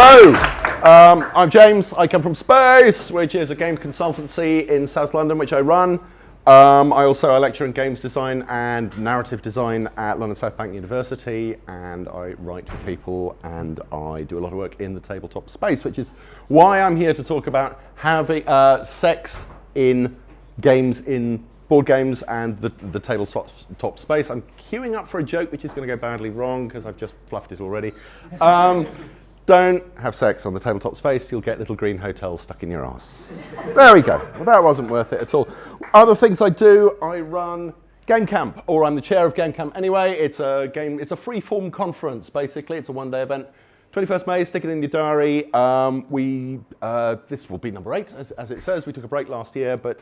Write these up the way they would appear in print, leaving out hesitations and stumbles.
Hello, I'm James. I come from Space, which is a game consultancy in South London, which I run. I lecture in games design and narrative design at London South Bank University, and I write for people, and I do a lot of work in the tabletop space, which is why I'm here to talk about having sex in games, in board games and the tabletop space. I'm queuing up for a joke which is going to go badly wrong because I've just fluffed it already. Don't have sex on the tabletop space, you'll get little green hotels stuck in your ass. There we go. Well, that wasn't worth it at all. Other things I do, I run Game Camp, or I'm the chair of Game Camp anyway. It's a free-form conference, basically. It's a one-day event. 21st May, stick it in your diary. This will be number 8, as it says. We took a break last year, but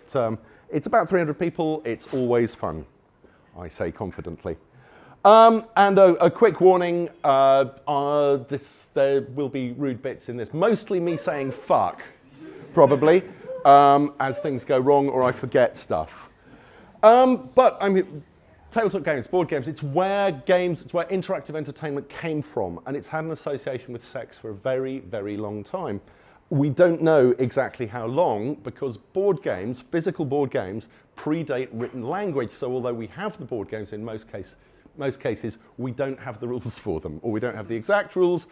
it's about 300 people. It's always fun, I say confidently. And a quick warning, there will be rude bits in this. Mostly me saying fuck, probably, as things go wrong or I forget stuff. But tabletop games, board games, it's where interactive entertainment came from, and it's had an association with sex for a very, very long time. We don't know exactly how long, because board games, physical board games, predate written language. So although we have the board games in most cases, we don't have the rules for them, or we don't have the exact rules,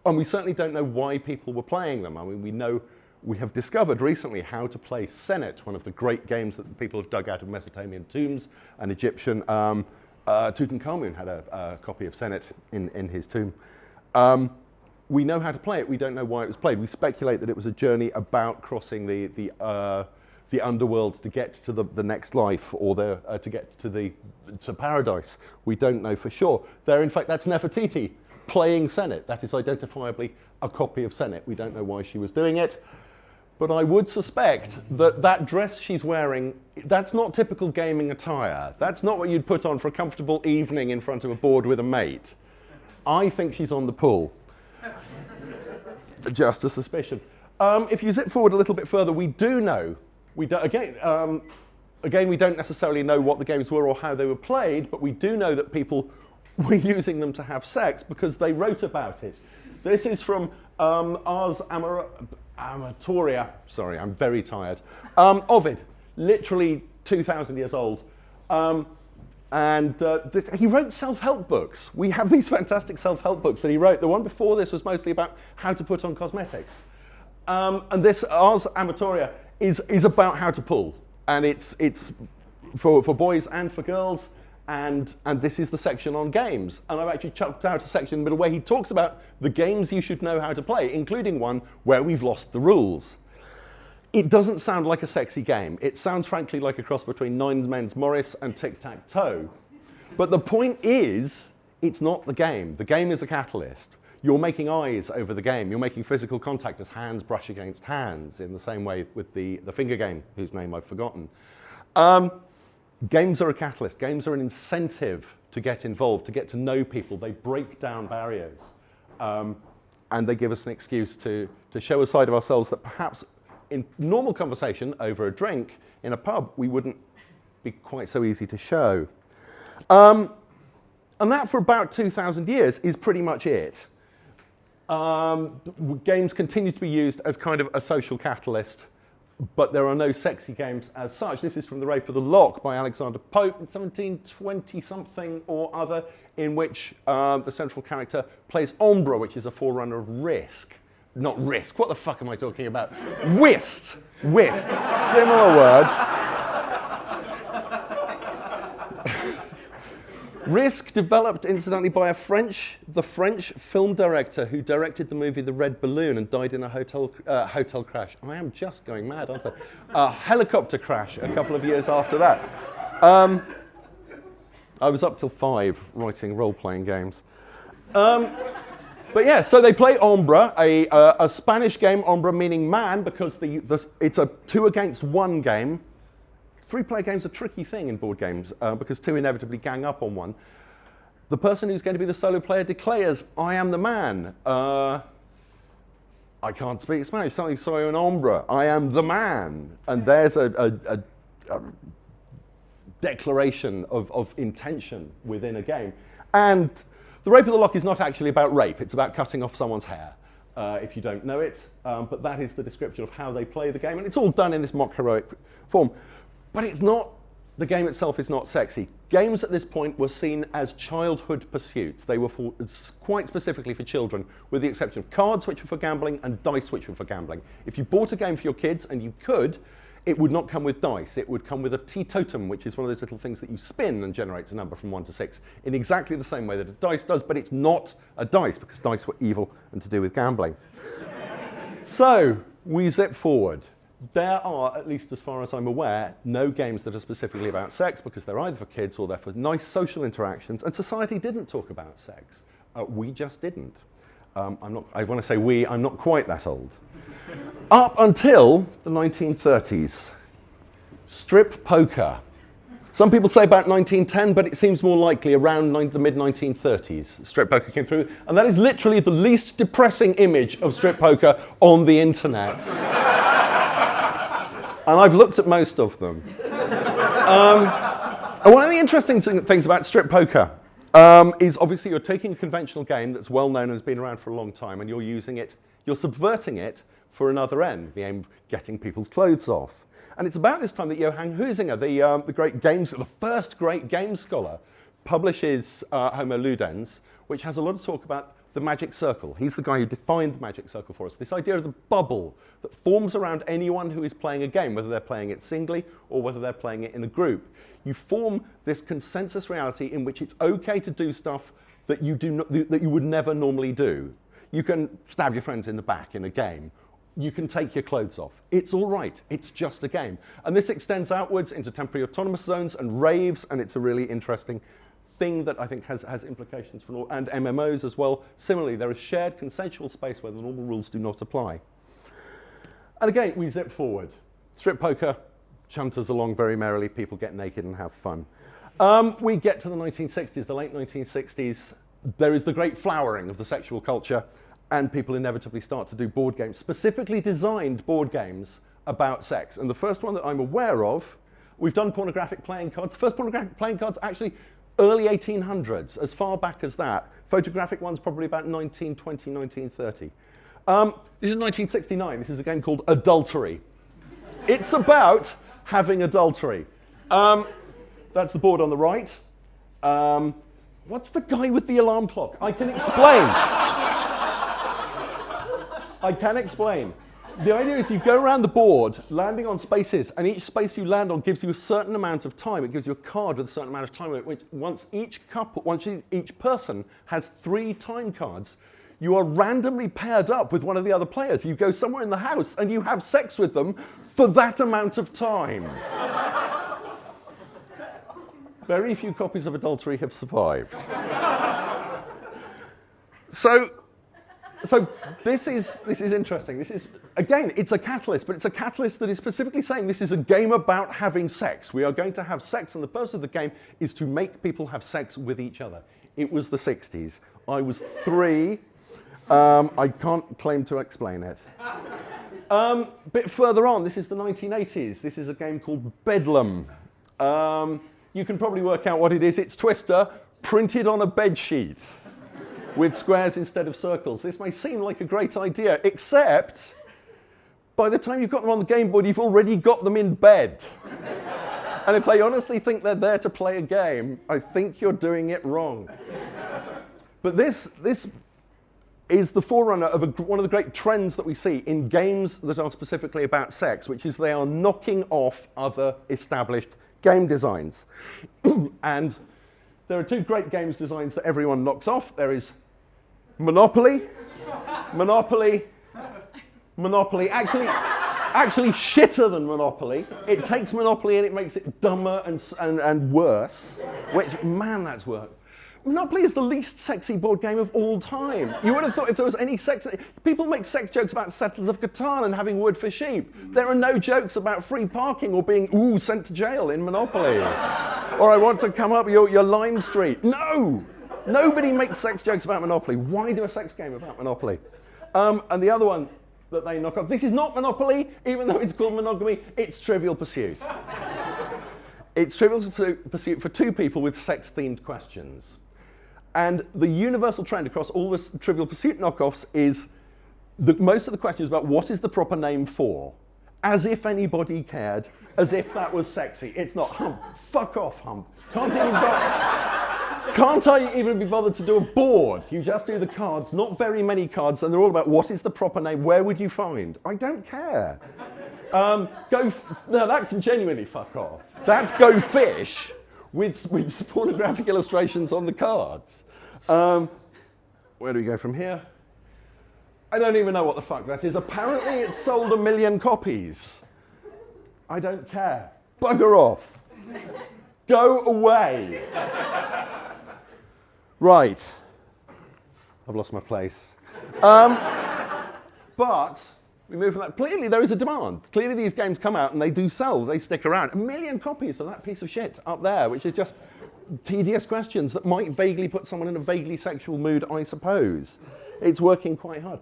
and we certainly don't know why people were playing them. I mean, we have discovered recently how to play Senet, one of the great games that people have dug out of Mesopotamian tombs. An Egyptian, Tutankhamun had a copy of Senet in his tomb. We know how to play it. We don't know why it was played. We speculate that it was a journey about crossing the underworld to get to the next life, or to get to paradise. We don't know for sure. In fact, that's Nefertiti playing Senet. That is identifiably a copy of Senet. We don't know why she was doing it. But I would suspect that dress she's wearing, that's not typical gaming attire. That's not what you'd put on for a comfortable evening in front of a board with a mate. I think she's on the pool. Just a suspicion. If you zip forward a little bit further, we do know. Again, we don't necessarily know what the games were or how they were played, but we do know that people were using them to have sex because they wrote about it. This is from Ars Amatoria. Sorry, I'm very tired. Ovid, literally 2,000 years old. He wrote self-help books. We have these fantastic self-help books that he wrote. The one before this was mostly about how to put on cosmetics. And this Ars Amatoria is about how to pull, and it's for boys and for girls, and this is the section on games. And I've actually chucked out a section in the middle where he talks about the games you should know how to play, including one where we've lost the rules. It doesn't sound like a sexy game. It sounds frankly like a cross between Nine Men's Morris and Tic-Tac-Toe. But the point is, it's not the game. The game is a catalyst. You're making eyes over the game. You're making physical contact as hands brush against hands, in the same way with the finger game, whose name I've forgotten. Games are a catalyst. Games are an incentive to get involved, to get to know people. They break down barriers. And they give us an excuse to show a side of ourselves that perhaps in normal conversation over a drink in a pub, we wouldn't be quite so easy to show. And that, for about 2,000 years, is pretty much it. Games continue to be used as kind of a social catalyst, but there are no sexy games as such. This is from The Rape of the Lock by Alexander Pope in 1720-something or other, in which the central character plays Ombre, which is a forerunner of Risk. Not Risk, what the fuck am I talking about? Whist, similar word. Risk, developed incidentally by the French film director who directed the movie The Red Balloon and died in a hotel crash. I am just going mad, aren't I? A helicopter crash a couple of years after that. I was up till 5 writing role-playing games. But yeah, so they play Ombre, a Spanish game, Ombre meaning man, because it's a 2 against 1 game. 3-player games are a tricky thing in board games because 2 inevitably gang up on 1. The person who's going to be the solo player declares, I am the man. I can't speak Spanish, something soy un hombre. I am the man. And there's a declaration of intention within a game. And The Rape of the Lock is not actually about rape. It's about cutting off someone's hair. if you don't know it, but that is the description of how they play the game, and it's all done in this mock heroic form. But it's not, the game itself is not sexy. Games at this point were seen as childhood pursuits. They were quite specifically for children, with the exception of cards, which were for gambling, and dice, which were for gambling. If you bought a game for your kids, and you could, it would not come with dice. It would come with a teetotum, which is one of those little things that you spin and generates a number from 1 to 6 in exactly the same way that a dice does, but it's not a dice, because dice were evil and to do with gambling. So, we zip forward. There are, at least as far as I'm aware, no games that are specifically about sex, because they're either for kids or they're for nice social interactions, and society didn't talk about sex. We just didn't. I want to say we, I'm not quite that old. Up until the 1930s. Strip poker. Some people say about 1910, but it seems more likely around the mid-1930s. Strip poker came through, and that is literally the least depressing image of strip poker on the internet. And I've looked at most of them. And one of the interesting things about strip poker is obviously you're taking a conventional game that's well known and has been around for a long time, and you're using it, you're subverting it for another end, the aim of getting people's clothes off. And it's about this time that Johann Huizinga, the first great games scholar, publishes Homo Ludens, which has a lot of talk about the magic circle. He's the guy who defined the magic circle for us. This idea of the bubble that forms around anyone who is playing a game, whether they're playing it singly or whether they're playing it in a group. You form this consensus reality in which it's okay to do stuff that you would never normally do. You can stab your friends in the back in a game. You can take your clothes off. It's all right. It's just a game. And this extends outwards into temporary autonomous zones and raves, and it's a really interesting thing that I think has implications for and MMOs as well. Similarly, there is shared consensual space where the normal rules do not apply. And again, we zip forward. Strip poker chunters along very merrily. People get naked and have fun. We get to the 1960s, the late 1960s. There is the great flowering of the sexual culture, and people inevitably start to do board games, specifically designed board games about sex. And the first one that I'm aware of, we've done pornographic playing cards. The first pornographic playing cards actually early 1800s, as far back as that. Photographic one's probably about 1920, 1930. This is 1969. This is a game called Adultery. It's about having adultery. That's the board on the right. What's the guy with the alarm clock? I can explain. I can explain. The idea is you go around the board, landing on spaces, and each space you land on gives you a certain amount of time. It gives you a card with a certain amount of time on it, which once each person has 3 time cards, you are randomly paired up with one of the other players. You go somewhere in the house and you have sex with them for that amount of time. Very few copies of Adultery have survived. So this is interesting. This is, again, it's a catalyst, but it's a catalyst that is specifically saying this is a game about having sex. We are going to have sex, and the purpose of the game is to make people have sex with each other. It was the 60s. I was 3. I can't claim to explain it. Bit further on, this is the 1980s. This is a game called Bedlam. You can probably work out what it is. It's Twister printed on a bed sheet with squares instead of circles. This may seem like a great idea, except by the time you've got them on the game board, you've already got them in bed. And if they honestly think they're there to play a game, I think you're doing it wrong. But this is the forerunner of one of the great trends that we see in games that are specifically about sex, which is they are knocking off other established game designs. And there are 2 great games designs that everyone knocks off. There is Monopoly. Monopoly, actually shitter than Monopoly. It takes Monopoly and it makes it dumber and worse, which, man, that's work. Monopoly is the least sexy board game of all time. You would have thought if there was any sex... People make sex jokes about Settlers of Catan and having wood for sheep. There are no jokes about free parking or being, sent to jail in Monopoly. Or I want to come up your Lime Street. No! Nobody makes sex jokes about Monopoly. Why do a sex game about Monopoly? And the other one that they knock off, this is not Monopoly, even though it's called Monogamy, it's Trivial Pursuit. It's Trivial Pursuit for 2 people with sex-themed questions. And the universal trend across all the Trivial Pursuit knockoffs is most of the questions about what is the proper name for, as if anybody cared, as if that was sexy. It's not. Hump. Fuck off, Hump. Can't I even be bothered to do a board? You just do the cards, not very many cards, and they're all about what is the proper name, where would you find? I don't care. No, that can genuinely fuck off. That's Go Fish with pornographic illustrations on the cards. Where do we go from here? I don't even know what the fuck that is. Apparently it's sold 1 million copies. I don't care. Bugger off. Go away. Right. I've lost my place. But we move from that. Clearly there is a demand. Clearly these games come out and they do sell. They stick around. 1 million copies of that piece of shit up there, which is just tedious questions that might vaguely put someone in a vaguely sexual mood, I suppose. It's working quite hard.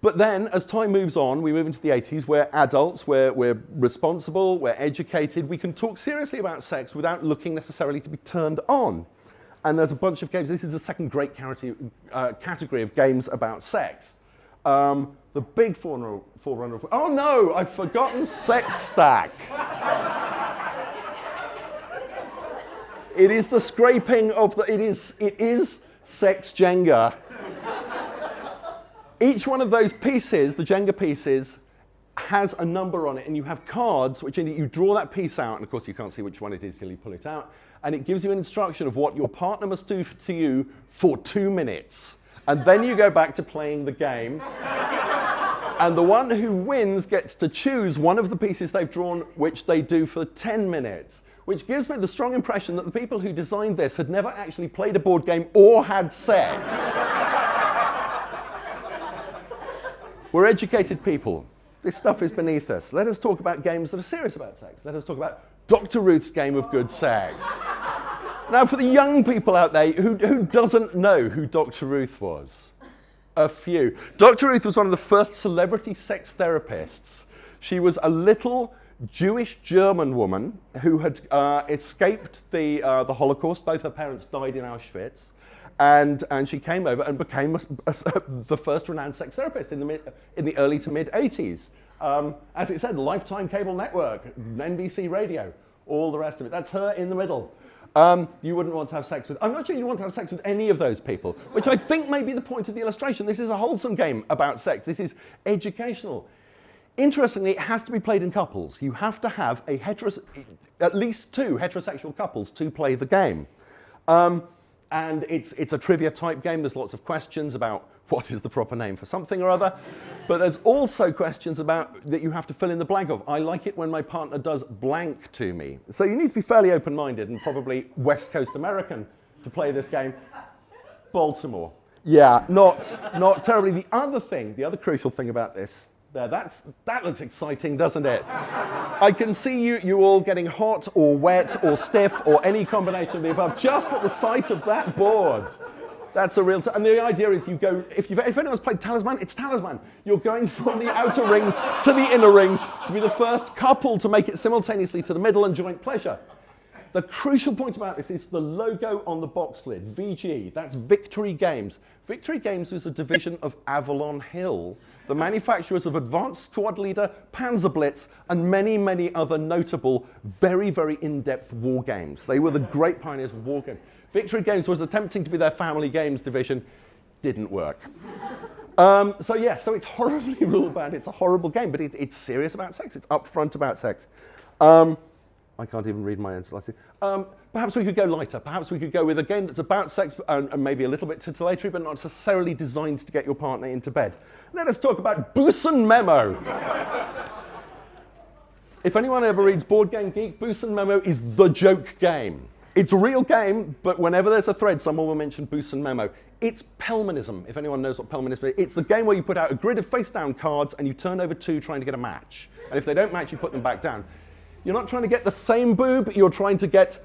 But then, as time moves on, we move into the 80s, we're adults, we're responsible, we're educated, we can talk seriously about sex without looking necessarily to be turned on. And there's a bunch of games. This is the second great category of games about sex. The big forerunner of... Oh no, I've forgotten Sex Stack. It is the scraping of the... It is Sex Jenga. Each one of those pieces, the Jenga pieces, has a number on it, and you have cards which you draw that piece out, and of course you can't see which one it is till you pull it out, and it gives you an instruction of what your partner must do to you for 2 minutes. And then you go back to playing the game, and the one who wins gets to choose one of the pieces they've drawn which they do for 10 minutes, which gives me the strong impression that the people who designed this had never actually played a board game or had sex. We're educated people. This stuff is beneath us. Let us talk about games that are serious about sex. Let us talk about Dr. Ruth's Game of Good Sex. Now, for the young people out there, who doesn't know who Dr. Ruth was? A few. Dr. Ruth was one of the first celebrity sex therapists. She was a little Jewish German woman who had escaped the Holocaust. Both her parents died in Auschwitz. And she came over and became the first renowned sex therapist in the early to mid 80s. As it said, Lifetime Cable Network, NBC Radio, all the rest of it. That's her in the middle. You wouldn't want to have sex with... I'm not sure you want to have sex with any of those people, which I think may be the point of the illustration. This is a wholesome game about sex. This is educational. Interestingly, it has to be played in couples. You have to have at least 2 heterosexual couples to play the game. And it's a trivia type game. There's lots of questions about what is the proper name for something or other. But there's also questions about that you have to fill in the blank of. I like it when my partner does blank to me. So you need to be fairly open-minded and probably West Coast American to play this game. Baltimore. Yeah, not terribly. The other crucial thing about this, that looks exciting, doesn't it? I can see you all getting hot or wet or stiff or any combination of the above just at the sight of that board. That's a real... and the idea is you go... If anyone's played Talisman, it's Talisman. You're going from the outer rings to the inner rings to be the first couple to make it simultaneously to the middle and joint pleasure. The crucial point about this is the logo on the box lid, VG. That's Victory Games. Victory Games is a division of Avalon Hill, the manufacturers of Advanced Squad Leader, Panzer Blitz, and many, many other notable, very, very in-depth war games. They were the great pioneers of war games. Victory Games was attempting to be their family games division. Didn't work. So it's horribly rule bound. It's a horrible game, but it's serious about sex. It's upfront about sex. I can't even read my own slices. Perhaps we could go lighter. Perhaps we could go with a game that's about sex and maybe a little bit titillatory, but not necessarily designed to get your partner into bed. Let us talk about Busan Memo. If anyone ever reads Board Game Geek, Busan Memo is the joke game. It's a real game, but whenever there's a thread, someone will mention Busan Memo. It's Pelmanism, if anyone knows what Pelmanism is. It's the game where you put out a grid of face-down cards and you turn over 2 trying to get a match. And if they don't match, you put them back down. You're not trying to get the same boob, you're trying to get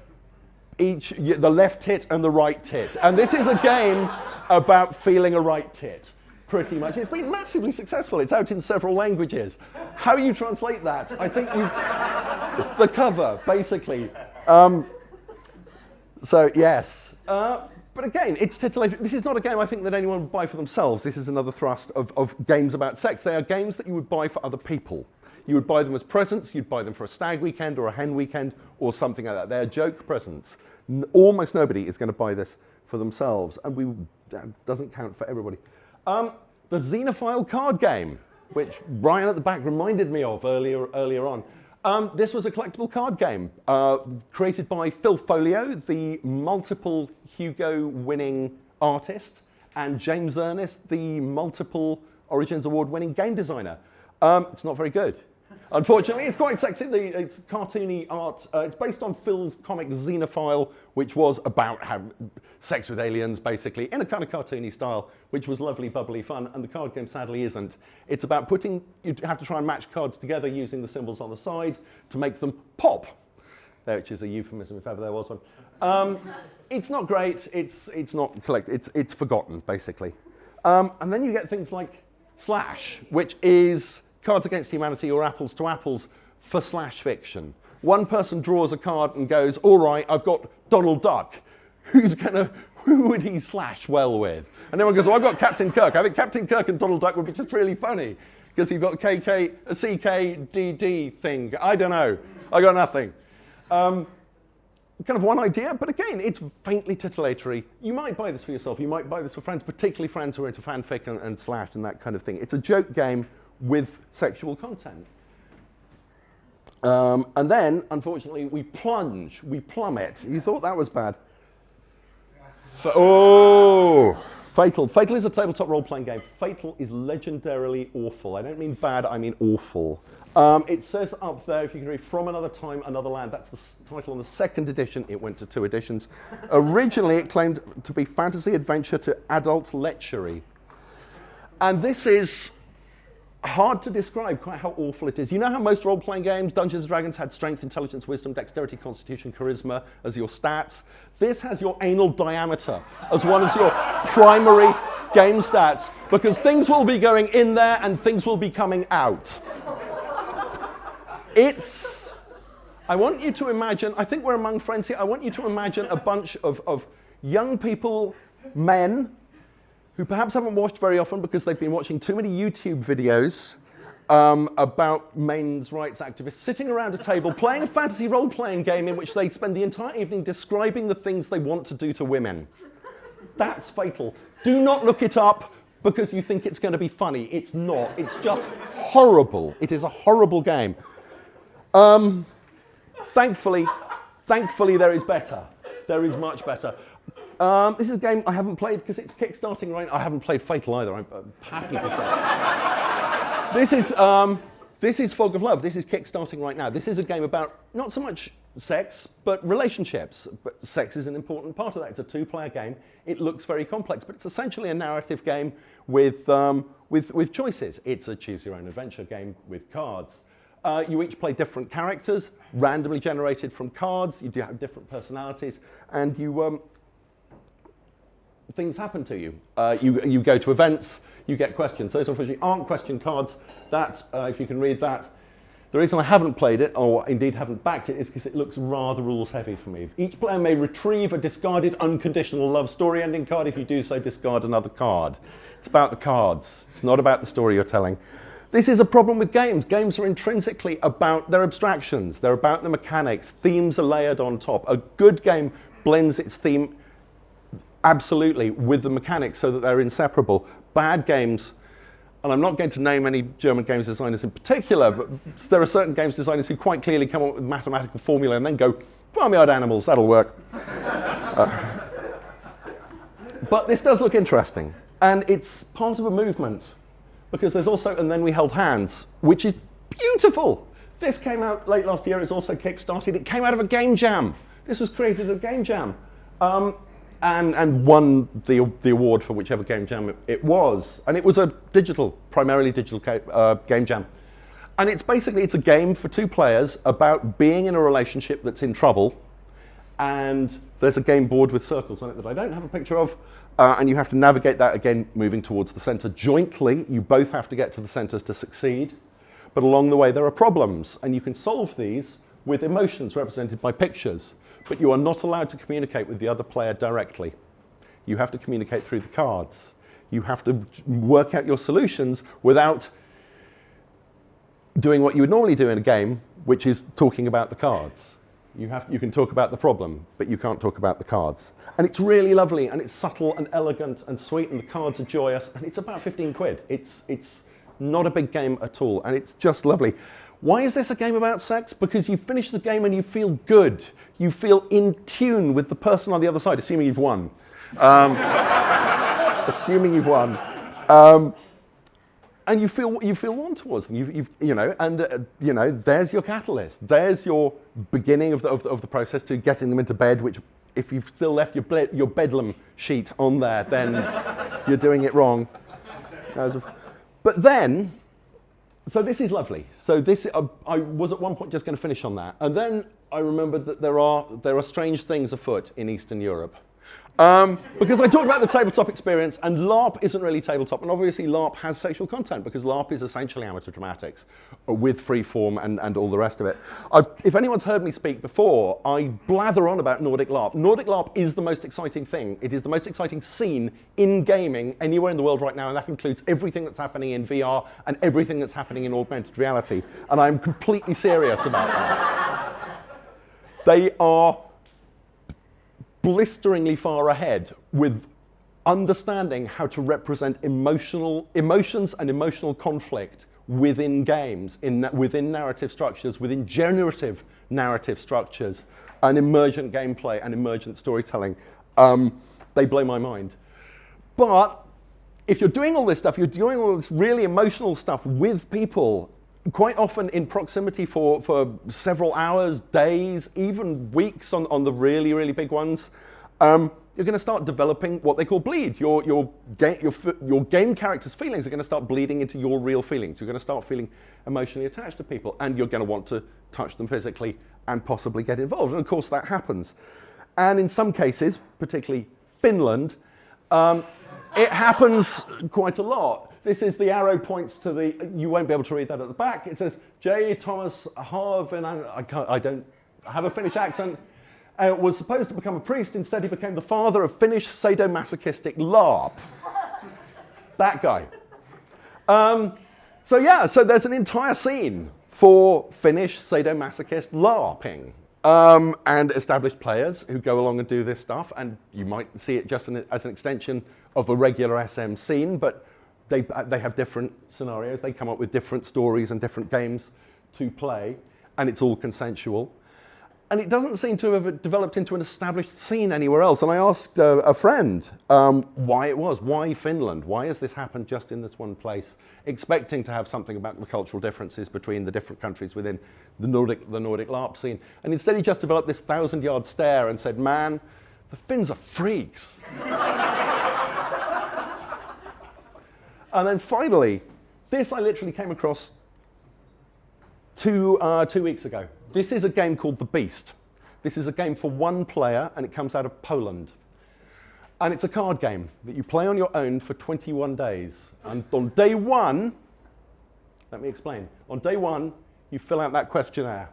the left tit and the right tit. And this is a game about feeling a right tit, pretty much. It's been massively successful. It's out in several languages. How you translate that? I think the cover, basically. So yes. But again, it's titillatory. This is not a game I think that anyone would buy for themselves. This is another thrust of games about sex. They are games that you would buy for other people. You would buy them as presents. You'd buy them for a stag weekend or a hen weekend or something like that. They're joke presents. Almost nobody is going to buy this for themselves, and that doesn't count for everybody. The Xena File card game, which Ryan at the back reminded me of earlier on. This was a collectible card game created by Phil Folio, the multiple Hugo-winning artist, and James Ernest, the multiple Origins Award-winning game designer. It's not very good. Unfortunately, it's quite sexy. It's cartoony art. It's based on Phil's comic Xena File, which was about sex with aliens, basically, in a kind of cartoony style, which was lovely, bubbly fun, and the card game sadly isn't. It's about you have to try and match cards together using the symbols on the side to make them pop, which is a euphemism if ever there was one. It's not great. It's not it's forgotten, basically. And then you get things like Slash, which is Cards Against Humanity or Apples to Apples for slash fiction. One person draws a card and goes, all right, I've got Donald Duck. Who would he slash well with? And everyone goes, well, I've got Captain Kirk. I think Captain Kirk and Donald Duck would be just really funny because you've got a CKDD thing. I don't know. I got nothing. Kind of one idea, but again, it's faintly titillatory. You might buy this for yourself. You might buy this for friends, particularly friends who are into fanfic and slash and that kind of thing. It's a joke game with sexual content. And then, unfortunately, we plummet. You thought that was bad. Fatal. Fatal is a tabletop role-playing game. Fatal is legendarily awful. I don't mean bad, I mean awful. It says up there, if you can read, From Another Time, Another Land. That's the title on the second edition. It went to 2 editions. Originally, it claimed to be fantasy adventure to adult lechery. And this is hard to describe quite how awful it is. You know how most role-playing games, Dungeons & Dragons, had strength, intelligence, wisdom, dexterity, constitution, charisma as your stats? This has your anal diameter as one as your primary game stats, because things will be going in there and things will be coming out. I want you to imagine, I think we're among friends here, I want you to imagine a bunch of young people, men, who perhaps haven't watched very often because they've been watching too many YouTube videos about men's rights activists, sitting around a table playing a fantasy role-playing game in which they spend the entire evening describing the things they want to do to women. That's Fatal. Do not look it up because you think it's going to be funny. It's not. It's just horrible. It is a horrible game. Thankfully, there is better. There is much better. This is a game I haven't played because it's kickstarting right now. I haven't played Fatal either, I'm happy to say. This is Fog of Love. This is kickstarting right now. This is a game about not so much sex, but relationships. But sex is an important part of that. It's a 2-player game. It looks very complex, but it's essentially a narrative game with choices. It's a choose-your-own-adventure game with cards. You each play different characters, randomly generated from cards. You do have different personalities, and things happen to you. You go to events, you get questions. Those unfortunately aren't question cards. That, if you can read that, the reason I haven't played it, or indeed haven't backed it, is because it looks rather rules heavy for me. Each player may retrieve a discarded unconditional love story ending card. If you do so, discard another card. It's about the cards. It's not about the story you're telling. This is a problem with games. Games are intrinsically about their abstractions. They're about the mechanics. Themes are layered on top. A good game blends its theme absolutely with the mechanics so that they're inseparable. Bad games, and I'm not going to name any German games designers in particular, but there are certain games designers who quite clearly come up with mathematical formula and then go, farmyard animals, that'll work. But this does look interesting, and it's part of a movement, because there's also And Then We Held Hands, which is beautiful. This came out late last year. It's also kickstarted. It came out of a game jam. This was created at a game jam. And won the award for whichever game jam it was. And it was a primarily digital game jam. And it's a game for 2 players about being in a relationship that's in trouble. And there's a game board with circles on it that I don't have a picture of. And you have to navigate that, again, moving towards the center. Jointly, you both have to get to the centers to succeed. But along the way, there are problems. And you can solve these with emotions represented by pictures. But you are not allowed to communicate with the other player directly. You have to communicate through the cards. You have to work out your solutions without doing what you would normally do in a game, which is talking about the cards. You can talk about the problem, but you can't talk about the cards. And it's really lovely, and it's subtle and elegant and sweet, and the cards are joyous, and it's about 15 quid. It's not a big game at all, and it's just lovely. Why is this a game about sex? Because you finish the game and you feel good. You feel in tune with the person on the other side, assuming you've won. Assuming you've won. And you feel warm towards them. There's your catalyst. There's your beginning of the process to getting them into bed, which if you've still left your bedlam sheet on there, then you're doing it wrong. But then, so this is lovely. So this, I was at one point just going to finish on that. And then I remembered that there are strange things afoot in Eastern Europe. Because I talked about the tabletop experience, and LARP isn't really tabletop, and obviously LARP has sexual content, because LARP is essentially amateur dramatics with freeform and all the rest of it. If anyone's heard me speak before, I blather on about Nordic LARP. Nordic LARP is the most exciting thing. It is the most exciting scene in gaming anywhere in the world right now, and that includes everything that's happening in VR and everything that's happening in augmented reality. And I'm completely serious about that. They are blisteringly far ahead with understanding how to represent emotions and emotional conflict within games, within narrative structures, within generative narrative structures, and emergent gameplay and emergent storytelling. They blow my mind. But if you're doing all this stuff, you're doing all this really emotional stuff with people, quite often in proximity for several hours, days, even weeks on the really, really big ones, you're going to start developing what they call bleed. Your game character's feelings are going to start bleeding into your real feelings. You're going to start feeling emotionally attached to people, and you're going to want to touch them physically and possibly get involved. And of course that happens. And in some cases, particularly Finland, it happens quite a lot. This is the arrow points to the, you won't be able to read that at the back. It says, J. Thomas Harvin, I don't have a Finnish accent, was supposed to become a priest. Instead, he became the father of Finnish sadomasochistic LARP. That guy. So there's an entire scene for Finnish sadomasochist LARPing. And established players who go along and do this stuff, and you might see it just as an extension of a regular SM scene, but they have different scenarios. They come up with different stories and different games to play, and it's all consensual. And it doesn't seem to have developed into an established scene anywhere else. And I asked a friend why Finland? Why has this happened just in this one place? Expecting to have something about the cultural differences between the different countries within the Nordic LARP scene. And instead he just developed this 1,000-yard stare and said, man, the Finns are freaks. And then finally, this I literally came across two weeks ago. This is a game called The Beast. This is a game for one player, and it comes out of Poland. And it's a card game that you play on your own for 21 days. And on day one, let me explain. On day one, you fill out that questionnaire.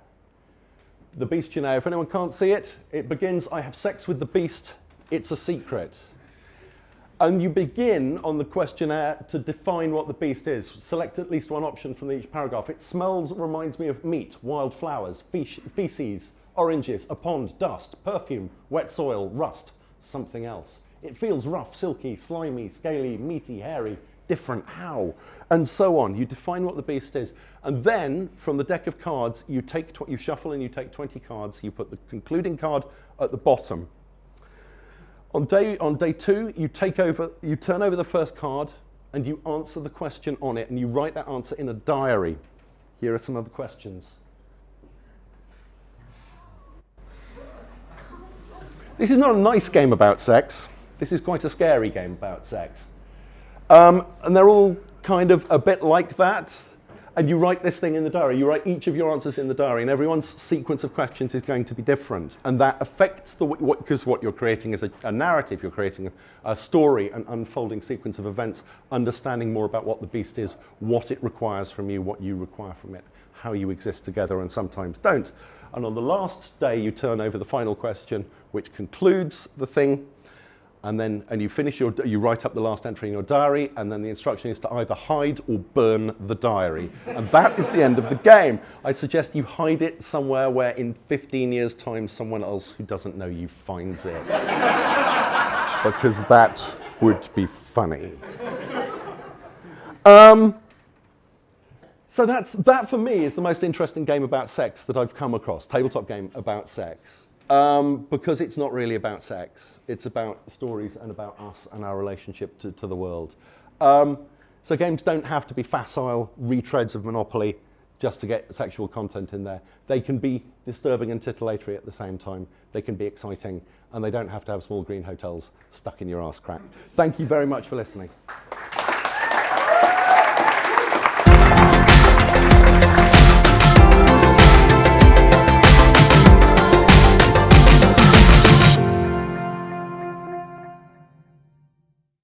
The Beastionnaire. If anyone can't see it, it begins, I have sex with the beast, it's a secret. And you begin on the questionnaire to define what the beast is. Select at least one option from each paragraph. It smells, reminds me of meat, wild flowers, feces, oranges, a pond, dust, perfume, wet soil, rust, something else. It feels rough, silky, slimy, scaly, meaty, hairy, different, how? And so on. You define what the beast is. And then, from the deck of cards, you shuffle and you take 20 cards. You put the concluding card at the bottom. On day two, you turn over the first card and you answer the question on it, and you write that answer in a diary. Here are some other questions. This is not a nice game about sex. This is quite a scary game about sex. And they're all kind of a bit like that. And you write this thing in the diary. You write each of your answers in the diary, and everyone's sequence of questions is going to be different. And that affects because what you're creating is a narrative. You're creating a story, an unfolding sequence of events, understanding more about what the beast is, what it requires from you, what you require from it, how you exist together, and sometimes don't. And on the last day, you turn over the final question, which concludes the thing. and you finish you write up the last entry in your diary, and then the instruction is to either hide or burn the diary. And that is the end of the game. I suggest you hide it somewhere where in 15 years' time someone else who doesn't know you finds it. Because that would be funny. So that for me is the most interesting game about sex that I've come across, tabletop game about sex. Because it's not really about sex. It's about stories and about us and our relationship to the world. So games don't have to be facile retreads of Monopoly just to get sexual content in there. They can be disturbing and titillatory at the same time. They can be exciting, and they don't have to have small green hotels stuck in your arse crack. Thank you very much for listening.